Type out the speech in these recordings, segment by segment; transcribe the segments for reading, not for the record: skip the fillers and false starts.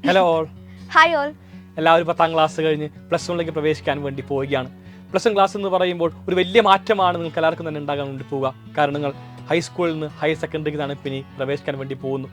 Hello all. Hi all. എല്ലാവരും 10ാം class കഴിഞ്ഞ് plus വണ്ണിലേക്ക് പ്രവേശിക്കാൻ വേണ്ടി പോവുകയാണ്. പ്ലസ് വൺ ക്ലാസ് എന്ന് പറയുമ്പോൾ ഒരു വലിയ മാറ്റമാണ് നിങ്ങൾക്ക് എല്ലാവർക്കും തന്നെ ഉണ്ടാകാൻ വേണ്ടി പോവുക. കാരണം നിങ്ങൾ ഹൈസ്കൂളിൽ നിന്ന് ഹയർ സെക്കൻഡറിക്ക് തന്നെ പിന്നെ പ്രവേശിക്കാൻ വേണ്ടി പോകുന്നു.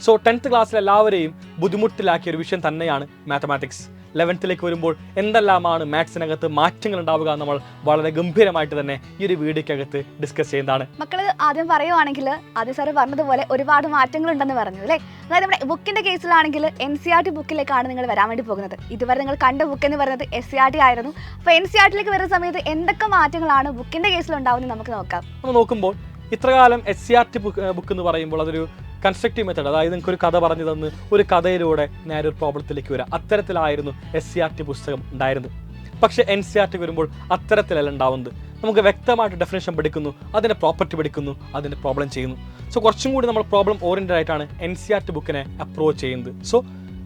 സോ 10th ക്ലാസ്സിൽ എല്ലാവരെയും ബുദ്ധിമുട്ടിലാക്കിയ ഒരു വിഷയം തന്നെയാണ് മാത്തമാറ്റിക്സ്. 11th വരുമ്പോൾ എന്തെല്ലാമാണ് മാത്സിനകത്ത് മാറ്റങ്ങൾ ഉണ്ടാവുക നമ്മൾ വളരെ ഗംഭീരമായിട്ട് തന്നെ ഈ ഒരു വീഡിയോക്കകത്ത് ഡിസ്കസ് ചെയ്യുന്നതാണ്. മക്കൾ ആദ്യം പറയുവാണെങ്കിൽ ആദ്യം സാറ് പറഞ്ഞതുപോലെ ഒരുപാട് മാറ്റങ്ങൾ ഉണ്ടെന്ന് പറഞ്ഞു അല്ലേ. അതായത് നമ്മുടെ ബുക്കിന്റെ കേസിലാണെങ്കിൽ NCERT ബുക്കിലേക്കാണ് നിങ്ങൾ വരാൻ വേണ്ടി പോകുന്നത്. ഇതുവരെ നിങ്ങൾ കണ്ട ബുക്ക് എന്ന് പറയുന്നത് SCERT ആയിരുന്നു. അപ്പോൾ NCERT വരുന്ന സമയത്ത് എന്തൊക്കെ മാറ്റങ്ങളാണ് ബുക്കിന്റെ കേസിൽ ഉണ്ടാവുന്നത് നമുക്ക് നോക്കാം. നമ്മൾ നോക്കുമ്പോൾ ഇത്രകാലം SCERT ബുക്ക് എന്ന് പറയുമ്പോൾ അതൊരു കൺസ്ട്രക്റ്റീവ് മെത്തേഡ്, അതായത് നിങ്ങൾക്ക് ഒരു കഥ പറഞ്ഞു തന്ന് ഒരു കഥയിലൂടെ നേരെ ഒരു പ്രോബ്ലത്തിലേക്ക് വരിക, അത്തരത്തിലായിരുന്നു SCERT പുസ്തകം ഉണ്ടായിരുന്നത്. പക്ഷേ NCERT വരുമ്പോൾ അത്തരത്തിലല്ല ഉണ്ടാവുന്നത്. നമുക്ക് വ്യക്തമായിട്ട് ഡെഫിനേഷൻ പഠിക്കുന്നു, അതിൻ്റെ പ്രോപ്പർട്ടി പഠിക്കുന്നു, അതിൻ്റെ പ്രോബ്ലം ചെയ്യുന്നു. സോ കുറച്ചും കൂടി നമ്മൾ പ്രോബ്ലം ഓറിയൻറ്റഡ് ആയിട്ടാണ് NCERT ബുക്കിനെ അപ്രോച്ച് ചെയ്യുന്നത്. സോ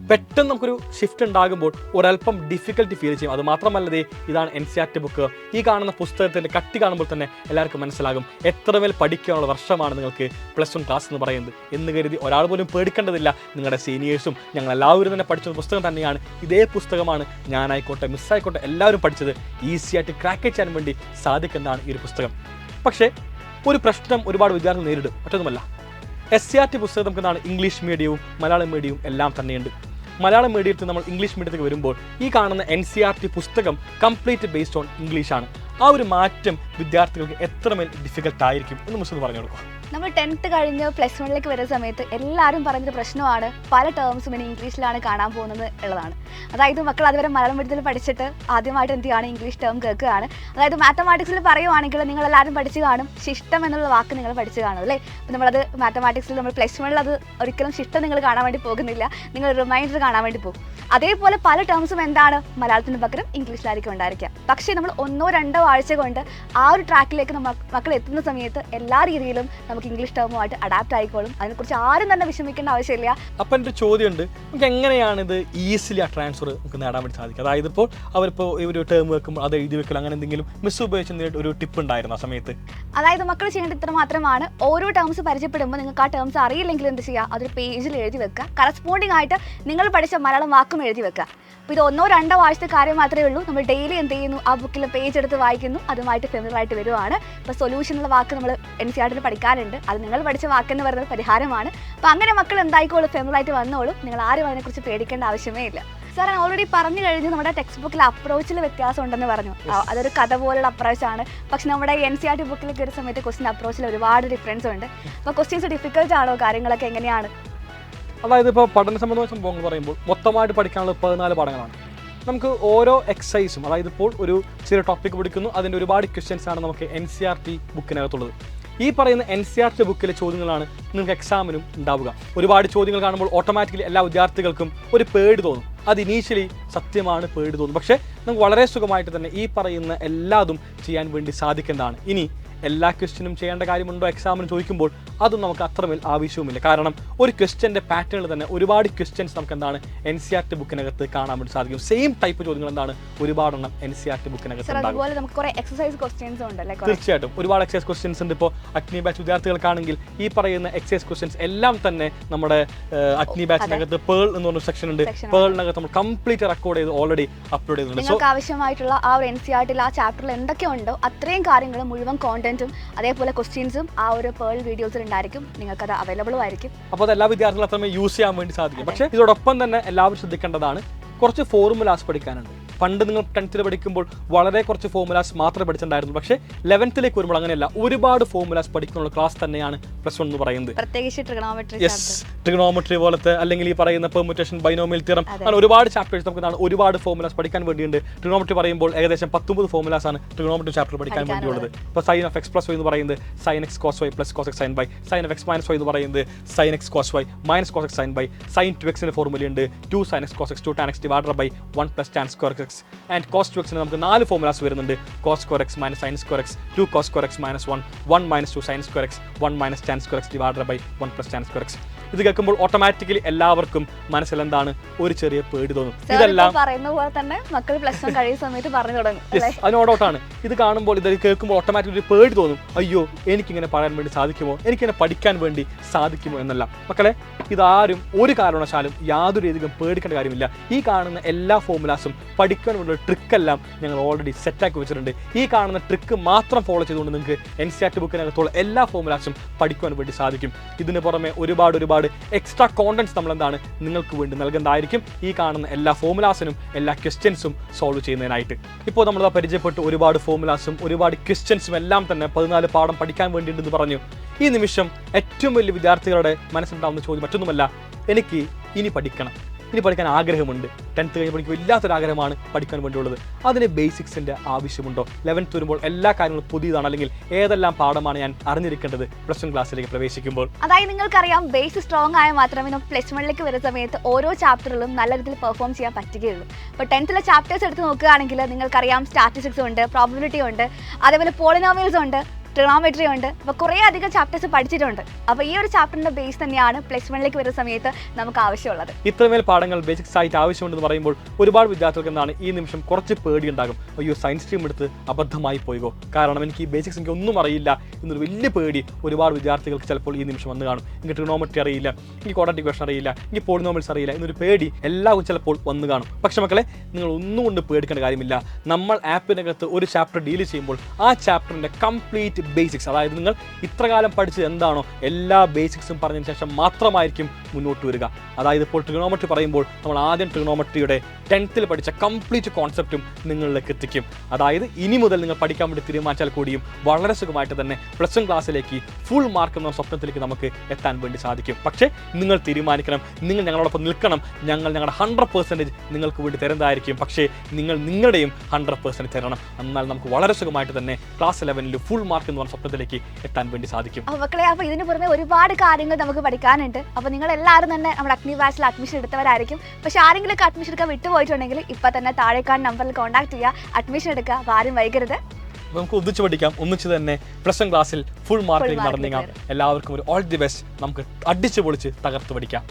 പെട്ടെന്ന് നമുക്കൊരു ഷിഫ്റ്റ് ഉണ്ടാകുമ്പോൾ ഒരല്പം ഡിഫിക്കൽട്ടി ഫീൽ ചെയ്യും. അത് മാത്രമല്ലതേ ഇതാണ് NCERT ബുക്ക്. ഈ കാണുന്ന പുസ്തകത്തിൻ്റെ കട്ടി കാണുമ്പോൾ തന്നെ എല്ലാവർക്കും മനസ്സിലാകും എത്രമേൽ പഠിക്കാനുള്ള വർഷമാണ് നിങ്ങൾക്ക് പ്ലസ് 1 ക്ലാസ് എന്ന് പറയുന്നത് എന്ന് കരുതി ഒരാൾ പോലും പേടിക്കേണ്ടതില്ല. നിങ്ങളുടെ സീനിയേഴ്സും ഞങ്ങൾ എല്ലാവരും തന്നെ പഠിച്ച പുസ്തകം തന്നെയാണ്. ഇതേ പുസ്തകമാണ് ഞാനായിക്കോട്ടെ മിസ്സായിക്കോട്ടെ എല്ലാവരും പഠിച്ചത്. ഈസിയായിട്ട് ക്രാക്ക് ചെയ്യാൻ വേണ്ടി സാധിക്കുന്നതാണ് ഈ ഒരു പുസ്തകം. പക്ഷേ ഒരു പ്രശ്നം ഒരുപാട് വിദ്യാർത്ഥികൾ നേരിടും. മറ്റൊന്നുമല്ല, SCERT പുസ്തകം നമുക്ക് എന്താണ് ഇംഗ്ലീഷ് മീഡിയവും മലയാളം മീഡിയവും എല്ലാം തന്നെയുണ്ട്. മലയാളം മീഡിയത്തിൽ നമ്മൾ ഇംഗ്ലീഷ് മീഡിയത്തിലേക്ക് വരുമ്പോൾ ഈ കാണുന്ന NCERT പുസ്തകം കംപ്ലീറ്റ് ബേസ്ഡ് ഓൺ ഇംഗ്ലീഷാണ്. ആ ഒരു മാറ്റം വിദ്യാർത്ഥികൾക്ക് എത്രമേൽ ഡിഫിക്കൽട്ട് ആയിരിക്കും എന്ന് മുസ്ലിം പറഞ്ഞു കൊടുക്കുക. നമ്മൾ 10th കഴിഞ്ഞ് പ്ലസ് 1 വരുന്ന സമയത്ത് എല്ലാവരും പറഞ്ഞൊരു പ്രശ്നമാണ് പല ടേംസും ഇനി ഇംഗ്ലീഷിലാണ് കാണാൻ പോകുന്നത് ഉള്ളതാണ്. അതായത് മക്കൾ അതുവരെ മലയാളം മീഡിയത്തിൽ പഠിച്ചിട്ട് ആദ്യമായിട്ട് എന്ത് ചെയ്യാണ് ഇംഗ്ലീഷ് ടേം കേൾക്കുകയാണ്. അതായത് മാത്തമാറ്റിക്സിൽ പറയുവാണെങ്കിൽ നിങ്ങൾ എല്ലാവരും പഠിച്ചു കാണും, ശിഷ്ടം എന്നുള്ള വാക്ക് നിങ്ങൾ പഠിച്ചു കാണും അല്ലേ. അപ്പോൾ നമ്മളത് മാത്തമാറ്റിക്സിൽ നമ്മൾ പ്ലസ് 1 അത് ഒരിക്കലും ശിഷ്ടം നിങ്ങൾ കാണാൻ വേണ്ടി പോകുന്നില്ല, നിങ്ങൾ റിമൈൻഡർ കാണാൻ വേണ്ടി പോകും. അതേപോലെ പല ടേംസും എന്താണ് മലയാളത്തിന് പകരം ഇംഗ്ലീഷിലായിരിക്കും ഉണ്ടായിരിക്കുക. പക്ഷേ നമ്മൾ 1-2 ആഴ്ച കൊണ്ട് ആ ഒരു ട്രാക്കിലേക്ക് മക്കൾ എത്തുന്ന സമയത്ത് എല്ലാ രീതിയിലും നമുക്ക് ഇംഗ്ലീഷ് ടേമുമായിട്ട് അഡാപ്റ്റ് ആയിക്കോളും. അതിനെക്കുറിച്ച് ആരും തന്നെ വിഷമിക്കേണ്ട ആവശ്യമില്ല. അപ്പം എൻ്റെ ചോദ്യമുണ്ട്, നമുക്ക് എങ്ങനെയാണ് ഇത് ഈസിലി ആ ട്രാൻസ്ഫർ നമുക്ക് നേടാൻ വേണ്ടി സാധിക്കുക? അതായത് ഇപ്പോൾ അവരിപ്പോൾ ഒരു ടേം വെക്കുമ്പോൾ അത് എഴുതി വെക്കൽ അങ്ങനെ എന്തെങ്കിലും മിസ് ഉപയോഗിച്ച് ഒരു ടിപ്പ് ഉണ്ടായിരുന്നു ആ സമയത്ത്? അതായത് മക്കൾ ചെയ്യേണ്ട ഇത്ര മാത്രമാണ്, ഓരോ ടേംസ് പരിചയപ്പെടുമ്പോൾ നിങ്ങൾക്ക് ആ ടേംസ് അറിയില്ലെങ്കിൽ എന്ത് ചെയ്യുക, അതൊരു പേജിൽ എഴുതി വെക്കുക. കറസ്പോണ്ടിങ് ആയിട്ട് നിങ്ങൾ പഠിച്ച മലയാളം വാക്കും എഴുതി വെക്കുക. അപ്പോൾ ഇത് 1-2 ആഴ്ചത്തെ കാര്യം മാത്രമേ ഉള്ളൂ. നമ്മൾ ഡെയിലി എന്ത് ചെയ്യുന്നു, ആ ബുക്കിൽ പേജ് എടുത്ത് വായിക്കുന്നു, അതുമായിട്ട് ഫെമിലർ ആയിട്ട് വരുവാണ്. ഇപ്പോൾ സൊല്യൂഷൻ ഉള്ള വാക്ക് നമ്മൾ NCERT വാക്കാനുണ്ട്, അത് നിങ്ങൾ പഠിച്ച വാക്കെന്ന് പറയുന്നത് പരിഹാരമാണ്. അപ്പോൾ അങ്ങനെ മക്കൾ എന്തായിക്കോളും ഫെമിലർ ആയിട്ട് വന്നോളും. നിങ്ങൾ ആരും അതിനെക്കുറിച്ച് പേടിക്കേണ്ട ആവശ്യമേ ഇല്ല. സാർ ഓൾറെഡി പറഞ്ഞു കഴിഞ്ഞു നമ്മുടെ ടെക്സ്റ്റ് ബുക്കിൽ അപ്രോച്ചിൽ വ്യത്യാസം ഉണ്ടെന്ന് പറഞ്ഞു. അതൊരു കഥ പോലുള്ള അപ്രോച്ചാണ്. പക്ഷെ നമ്മുടെ NCERT ബുക്കിലേക്ക് വരുന്ന സമയത്ത് ക്വസ്റ്റ്യൻ അപ്രോച്ചിൽ ഒരുപാട് ഡിഫറൻസ് ഉണ്ട്. അപ്പോൾ ക്വസ്റ്റ്യൻസ് ഡിഫിക്കൽട്ട് ആണോ, കാര്യങ്ങളൊക്കെ എങ്ങനെയാണ്? അതായത് ഇപ്പോൾ പഠന സംബന്ധമായ സംഭവങ്ങൾ പറയുമ്പോൾ മൊത്തമായിട്ട് പഠിക്കാനുള്ള 14 പാഠങ്ങളാണ്. നമുക്ക് ഓരോ എക്സസൈസും, അതായത് ഇപ്പോൾ ഒരു ചെറിയ ടോപ്പിക് പഠിക്കുന്നു, അതിൻ്റെ ഒരുപാട് ക്വസ്റ്റ്യൻസ് ആണ് നമുക്ക് NCERT ബുക്കിനകത്തുള്ളത്. ഈ പറയുന്ന NCERT ബുക്കിലെ ചോദ്യങ്ങളാണ് നിങ്ങൾക്ക് എക്സാമിനും ഉണ്ടാവുക. ഒരുപാട് ചോദ്യങ്ങൾ കാണുമ്പോൾ ഓട്ടോമാറ്റിക്കലി എല്ലാ വിദ്യാർത്ഥികൾക്കും ഒരു പേടി തോന്നും. അത് ഇനീഷ്യലി സത്യമാണ്, പേടി തോന്നും. പക്ഷേ നമുക്ക് വളരെ സുഖമായിട്ട് തന്നെ ഈ പറയുന്ന എല്ലാതും ചെയ്യാൻ വേണ്ടി സാധിക്കുന്നതാണ്. ഇനി എല്ലാ ക്വസ്റ്റ്യനും ചെയ്യേണ്ട കാര്യമുണ്ടോ എക്സാമിന് ചോദിക്കുമ്പോൾ അതും നമുക്ക് അത്രമേൽ ആവശ്യവുമില്ല. കാരണം ഒരു ക്വസ്റ്റ്യൻ്റെ പാറ്റേണിൽ തന്നെ ഒരുപാട് ക്വസ്റ്റ്യൻസ് നമുക്ക് എന്താണ് NCERT ബുക്കിനകത്ത് കാണാൻ വേണ്ടി സാധിക്കും. സെയിം ടൈപ്പ് ചോദ്യങ്ങൾ എന്താണ് ഒരുപാടെണ്ണം NCERT ബുക്കിനകത്ത് ഉണ്ടാകും. തീർച്ചയായിട്ടും ഒരുപാട് എക്സസൈസ് ക്വസ്റ്റ്യൻസ് ഉണ്ട്. ഇപ്പോൾ അഗ്നി ബാച്ച് വിദ്യാർത്ഥികൾക്കാണെങ്കിൽ ഈ പറയുന്ന എക്സസൈസ് ക്വസ്റ്റ്യൻസ് എല്ലാം തന്നെ നമ്മുടെ അഗ്നി ബാച്ചിനകത്ത് പേൾ എന്ന് പറഞ്ഞ സെക്ഷൻ ഉണ്ട്. പേളിനകത്ത് നമ്മൾ കംപ്ലീറ്റ് റെക്കോർഡ് ചെയ്ത് ഓൾറെഡി അപ്ലോഡ് ചെയ്തിട്ടുണ്ട്. നിങ്ങൾക്ക് ആവശ്യമായിട്ടുള്ള ആ ഒരു NCERT ആ ചാപ്റ്ററിൽ എന്തൊക്കെ ഉണ്ടോ അത്രയും കാര്യങ്ങൾ മുഴുവൻ കോണ്ടന്റും അതേപോലെ ക്വസ്റ്റ്യൻസും ആ ഒരു പേൾ വീഡിയോസിൽ ഉണ്ടായിരിക്കും. നിങ്ങൾക്ക് അത് അവൈലബിളും ആയിരിക്കും. അപ്പോൾ അത് എല്ലാ വിദ്യാർത്ഥികളും അത്രമേ യൂസ് ചെയ്യാൻ വേണ്ടി സാധിക്കും. പക്ഷേ ഇതോടൊപ്പം തന്നെ എല്ലാവരും ശ്രദ്ധിക്കേണ്ടതാണ്, കുറച്ച് ഫോർമുലാസ് പഠിക്കാനുണ്ട്. പണ്ട് നിങ്ങൾ 10th പഠിക്കുമ്പോൾ വളരെ കുറച്ച് ഫോർമുലാസ് മാത്രമേ പഠിച്ചിട്ടുണ്ടായിരുന്നു. പക്ഷേ 11th വരുമ്പോൾ അങ്ങനെയല്ല, ഒരുപാട് ഫോർമുലാസ് പഠിക്കാനുള്ള ക്ലാസ് തന്നെയാണ് പ്ലസ് 1 എന്ന് പറയുന്നത്. പ്രത്യേകിച്ച് ട്രിഗണോമെട്രി പോലത്തെ, അല്ലെങ്കിൽ ഈ പറയുന്ന പെർമുറ്റേഷൻ, ബൈനോമിയൽ തിയറം, അങ്ങനെ ഒരുപാട് ചാപ്റ്റേഴ്സ് നമുക്ക് ഒരുപാട് ഫോർമുലാസ് പഠിക്കാൻ വേണ്ടിയുണ്ട്. ട്രിഗണോമെട്രി പറയുമ്പോൾ ഏകദേശം 19 ഫോർമുലാസ് ആണ് ട്രിഗണോമെട്രി ചാപ്റ്റർ പഠിക്കാൻ വേണ്ടിയുള്ളത്. ഇപ്പോൾ sin of x plus y എന്ന് പറയുന്നത് sin x cos y plus cos x sin y, sin of x minus y എന്ന് പറയുന്നത് sin x cos y minus cos x sin y, sin 2x ന്റെ ഫോർമുലയുണ്ട് 2 sin x cos x 2 tan x divided by 1 plus tan square x, and cos 2x ന് നമുക്ക് 4 formulas വരുന്നുണ്ട്. cos square x minus sin square x, 2 cos square x minus 1, 1 minus 2 sin square x, 1 minus tan square x divided by 1 plus tan square x. ഇത് കേൾക്കുമ്പോൾ automatically എല്ലാവർക്കും മനസ്സിൽ എന്താണ് ഒരു ചെറിയ പേടി തോന്നും. ഇതെല്ലാം പറയുന്ന പോലെ തന്നെ മക്കൾ പ്ലസ് 1 കഴിയുന്ന സമയത്ത് പറഞ്ഞു തുടങ്ങും. അതിനോടോട്ടാണ് ഇത് കാണുമ്പോൾ ഇത് കേൾക്കുമ്പോൾ ഓട്ടോമാറ്റിക്കലി ഒരു പേടി തോന്നും. അയ്യോ, എനിക്കിങ്ങനെ പറയാൻ വേണ്ടി സാധിക്കുമോ, എനിക്കിങ്ങനെ പഠിക്കാൻ വേണ്ടി സാധിക്കുമോ എന്നെല്ലാം. മക്കളെ, ഇതാരും ഒരു കാരണവശാലും യാതൊരു രീതിയിലും പേടിക്കേണ്ട കാര്യമില്ല. ഈ കാണുന്ന എല്ലാ ഫോർമുലാസും പഠിക്കാൻ വേണ്ടിയുള്ള ട്രിക്കെല്ലാം ഞങ്ങൾ ഓൾറെഡി സെറ്റാക്കി വെച്ചിട്ടുണ്ട്. ഈ കാണുന്ന ട്രിക്ക് മാത്രം ഫോളോ ചെയ്തുകൊണ്ട് നിങ്ങൾക്ക് NCERT ബുക്കിനകത്തുള്ള എല്ലാ ഫോർമുലാസും പഠിക്കുവാൻ വേണ്ടി സാധിക്കും. ഇതിന് പുറമെ ഒരുപാട് എക്സ്ട്രാ കോണ്ടന്റ്സ് നമ്മൾ എന്താണ് നിങ്ങൾക്ക് വേണ്ടി നൽകുന്നതായിരിക്കും ഈ കാണുന്ന എല്ലാ ഫോർമുലാസിനും എല്ലാ ക്വസ്റ്റ്യൻസും സോൾവ് ചെയ്യുന്നതിനായിട്ട്. ഇപ്പോൾ നമ്മൾ പരിചയപ്പെട്ട് ഒരുപാട് ഫോർമുലാസും ഒരുപാട് ക്വസ്റ്റ്യൻസും എല്ലാം തന്നെ 14 പാഠം പഠിക്കാൻ വേണ്ടിയിട്ടുണ്ടെന്ന് പറഞ്ഞു. ഈ നിമിഷം ഏറ്റവും വലിയ വിദ്യാർത്ഥികളുടെ മനസ്സിലുണ്ടാകുന്ന ചോദ്യം മറ്റൊന്നുമല്ല, എനിക്ക് ഇനി പഠിക്കാൻ ആഗ്രഹമുണ്ട്. 10th കഴിഞ്ഞപ്പോൾ എനിക്ക് വല്ലാത്തൊരു ആഗ്രഹമാണ് പഠിക്കാൻ വേണ്ടിയുള്ളത്. അതിന് ബേസിക്സിൻ്റെ ആവശ്യമുണ്ടോ? 11th വരുമ്പോൾ എല്ലാ കാര്യങ്ങളും പുതിയതാണ്, അല്ലെങ്കിൽ ഏതെല്ലാം പാഠമാണ് ഞാൻ അറിഞ്ഞിരിക്കേണ്ടത് +1 ക്ലാസ്സിലേക്ക് പ്രവേശിക്കുമ്പോൾ? അതായത് നിങ്ങൾക്കറിയാം, ബേസ് സ്ട്രോങ് ആയ മാത്രമേ നമ്മൾ +1ലേക്ക് വരുന്ന സമയത്ത് ഓരോ ചാപ്റ്ററിലും നല്ല രീതിയിൽ പെർഫോം ചെയ്യാൻ പറ്റുകയുള്ളൂ. ഇപ്പോൾ 10th ചാപ്റ്റേഴ്സ് എടുത്ത് നോക്കുകയാണെങ്കിൽ നിങ്ങൾക്കറിയാം, സ്റ്റാറ്റിസ്റ്റിക്സ് ഉണ്ട്, പ്രോബബിലിറ്റി ഉണ്ട്, അതേപോലെ പോളിനോമിയൽസ് ഉണ്ട്, ട്രിഗണോമെട്രി ഉണ്ട്. അപ്പോൾ കുറേ അധികം ചാപ്റ്റേഴ്സ് പഠിച്ചിട്ടുണ്ട്. അപ്പോൾ ഈ ഒരു ചാപ്റ്ററിൻ്റെ ബേസ് തന്നെയാണ് +1ലേക്ക് വരുന്ന സമയത്ത് നമുക്ക് ആവശ്യമുള്ളത്. ഇത്രമേൽ പാഠങ്ങൾ ബേസിക്സ് ആയിട്ട് ആവശ്യമുണ്ടെന്ന് പറയുമ്പോൾ ഒരുപാട് വിദ്യാർത്ഥികൾക്ക് എന്താണ് ഈ നിമിഷം കുറച്ച് പേടിയുണ്ടാകും. അയ്യോ, സയൻസ് സ്ട്രീം എടുത്ത് അബദ്ധമായി പോയിക്കോ, കാരണം എനിക്ക് ഈ ബേസിക്സ് എനിക്ക് ഒന്നും അറിയില്ല എന്നൊരു വലിയ പേടി ഒരുപാട് വിദ്യാർത്ഥികൾക്ക് ചിലപ്പോൾ ഈ നിമിഷം വന്ന് കാണും. എനിക്ക് ട്രിഗണോമെട്രി അറിയില്ല, എനിക്ക് ക്വാഡ്രാറ്റിക് ഇക്വേഷൻ അറിയില്ല, എനിക്ക് പോളിനോമിയൽസ് അറിയില്ല എന്നൊരു പേടി എല്ലാവരും ചിലപ്പോൾ വന്ന് കാണും. പക്ഷെ മക്കളെ, നിങ്ങൾ ഒന്നും കൊണ്ട് പേടിക്കേണ്ട കാര്യമില്ല. നമ്മൾ ആപ്പിനകത്ത് ഒരു ചാപ്റ്റർ ഡീൽ ചെയ്യുമ്പോൾ ആ ചാപ്റ്ററിൻ്റെ കംപ്ലീറ്റ് ബേസിക്സ്, അതായത് നിങ്ങൾ ഇത്രകാലം പഠിച്ചത് എന്താണോ എല്ലാ ബേസിക്സും പറഞ്ഞതിന് ശേഷം മാത്രമായിരിക്കും മുന്നോട്ട് വരിക. അതായത് ഇപ്പോൾ ട്രിഗണോമെട്രി പറയുമ്പോൾ നമ്മൾ ആദ്യം ട്രിഗണോമെട്രിയുടെ 10th പഠിച്ച കംപ്ലീറ്റ് കോൺസെപ്റ്റും നിങ്ങളിലേക്ക് എത്തിക്കും. അതായത് ഇനി മുതൽ നിങ്ങൾ പഠിക്കാൻ വേണ്ടി തീരുമാനിച്ചാൽ കൂടിയും വളരെ സുഖമായിട്ട് തന്നെ +1 ക്ലാസ്സിലേക്ക് ഫുൾ മാർക്ക് എന്ന സ്വപ്നത്തിലേക്ക് നമുക്ക് എത്താൻ വേണ്ടി സാധിക്കും. പക്ഷേ നിങ്ങൾ തീരുമാനിക്കണം, നിങ്ങൾ ഞങ്ങളോടൊപ്പം നിൽക്കണം. ഞങ്ങൾ ഞങ്ങളുടെ 100% നിങ്ങൾക്ക് വേണ്ടി തരുന്നതായിരിക്കും. പക്ഷേ നിങ്ങൾ നിങ്ങളുടെയും 100% തരണം. എന്നാൽ നമുക്ക് വളരെ സുഖമായിട്ട് തന്നെ ക്ലാസ് 11 ഫുൾ മാർക്ക് എന്ന് പറഞ്ഞ സ്വപ്നത്തിലേക്ക് എത്താൻ വേണ്ടി സാധിക്കും. മക്കളെ, അപ്പോൾ ഇതിന് പുറമെ ഒരുപാട് കാര്യങ്ങൾ നമുക്ക് പഠിക്കാനുണ്ട്. അപ്പോൾ നിങ്ങൾ എല്ലാവരും തന്നെ നമ്മുടെ അഗ്നി ബാച്ചിൽ അഡ്മിഷൻ എടുത്തവരായിരിക്കും. പക്ഷേ ആരെങ്കിലും അഡ്മിഷൻ എടുക്കാൻ വിട്ടുപോയിട്ടുണ്ടെങ്കിൽ ഇപ്പം തന്നെ താഴേക്കാട് നമ്പറിൽ കോൺടാക്ട് ചെയ്യുക, അഡ്മിഷൻ എടുക്കുക. അപ്പോൾ ആരും വൈകരുത്. നമുക്ക് ഒന്നിച്ച് പഠിക്കാം, ഒന്നിച്ച് തന്നെ +1 ക്ലാസ്സിൽ ഫുൾ മാർക്കിൽ നടന്നേക്കാം. എല്ലാവർക്കും ഒരു ഓൾ ദി ബെസ്റ്റ്. നമുക്ക് അടിച്ചു പൊളിച്ച് തകർത്ത് പഠിക്കാം.